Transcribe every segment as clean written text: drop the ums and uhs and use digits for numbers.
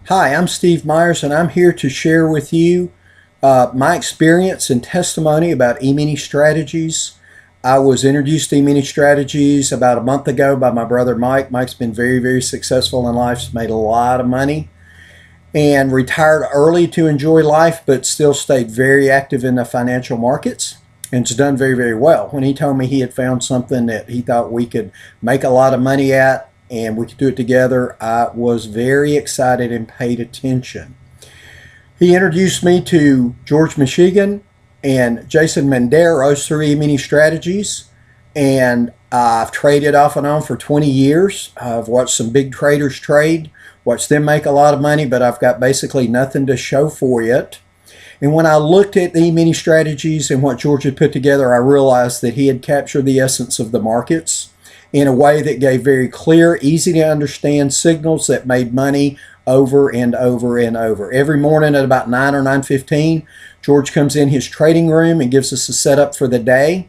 Hi, I'm Steve Myers, and I'm here to share with you my experience and testimony about e-mini strategies. I was introduced to e-mini strategies about a month ago by my brother Mike. Mike's been very successful in life. He's made a lot of money and retired early to enjoy life, but still stayed very active in the financial markets and has done very well. When he told me he had found something that he thought we could make a lot of money at and we could do it together, I was very excited and paid attention. He introduced me to George Michigan and Jason Menderos through eministrategies, and I've traded off and on for 20 years. I've watched some big traders trade, watched them make a lot of money, but I've got basically nothing to show for it. And when I looked at the e-ministrategies and what George had put together, I realized that he had captured the essence of the markets in a way that gave very clear, easy to understand signals that made money over and over and over. Every morning at about 9 or 9:15, George comes in his trading room and gives us a setup for the day.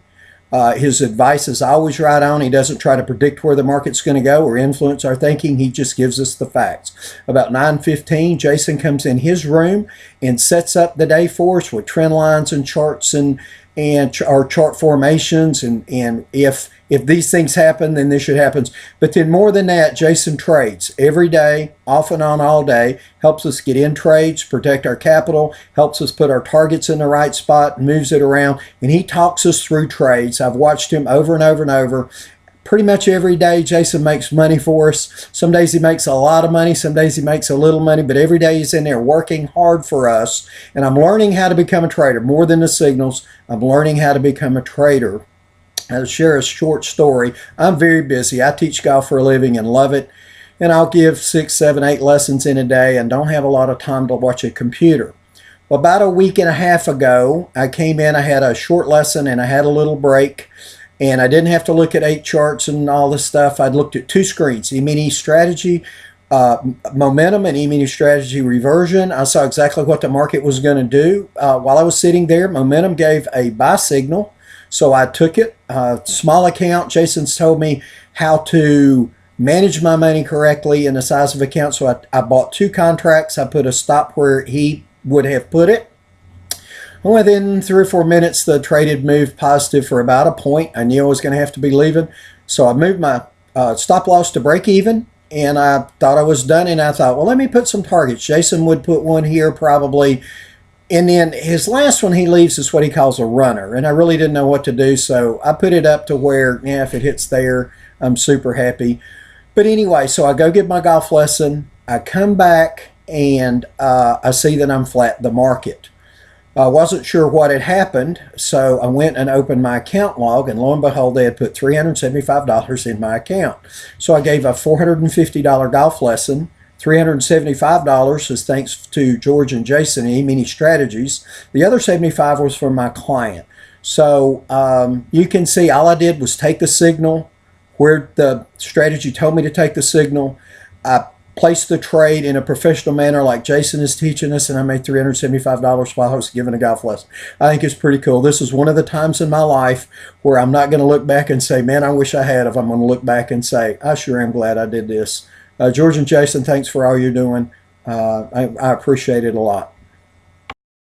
His advice is always right on. He doesn't try to predict where the market's going to go or influence our thinking. He just gives us the facts. About 9:15, Jason comes in his room and sets up the day for us with trend lines and charts and our chart formations, and if these things happen, then this should happen. But then more than that, Jason trades every day, off and on all day, helps us get in trades, protect our capital, helps us put our targets in the right spot, moves it around, and he talks us through trades. I've watched him over and over and over. Pretty much every day, Jason makes money for us. Some days he makes a lot of money, some days he makes a little money, but every day he's in there working hard for us. And I'm learning how to become a trader. More than the signals, I'm learning how to become a trader. I'll share a short story. I'm very busy. I teach golf for a living and love it. And I'll give 6, 7, 8 lessons in a day and don't have a lot of time to watch a computer. Well, about a week and a half ago, I came in, I had a short lesson and I had a little break. And I didn't have to look at 8 charts and all this stuff. I'd looked at 2 screens, e-mini strategy, momentum, and e-mini strategy reversion. I saw exactly what the market was going to do. While I was sitting there, momentum gave a buy signal. So I took it. Small account. Jason's told me how to manage my money correctly in the size of account. So I bought 2 contracts. I put a stop where he would have put it. Within 3 or 4 minutes, the trade had moved positive for about a point. I knew I was going to have to be leaving. So I moved my stop loss to break even, and I thought I was done. And I thought, well, let me put some targets. Jason would put one here probably. And then his last one he leaves is what he calls a runner. And I really didn't know what to do. So I put it up to where, yeah, if it hits there, I'm super happy. But anyway, so I go get my golf lesson. I come back and I see that I'm flat the market. I wasn't sure what had happened, so I went and opened my account log, and lo and behold, they had put $375 in my account. So I gave a $450 golf lesson. $375 is thanks to George and Jason and eministrategies. The other $75 was for my client. So you can see all I did was take the signal where the strategy told me to take the signal. I placed the trade in a professional manner like Jason is teaching us, and I made $375 while I was giving a golf lesson. I think it's pretty cool. This is one of the times in my life where I'm not going to look back and say, man, I wish I had. If I'm going to look back and say, I sure am glad I did this. George and Jason, thanks for all you're doing. I appreciate it a lot.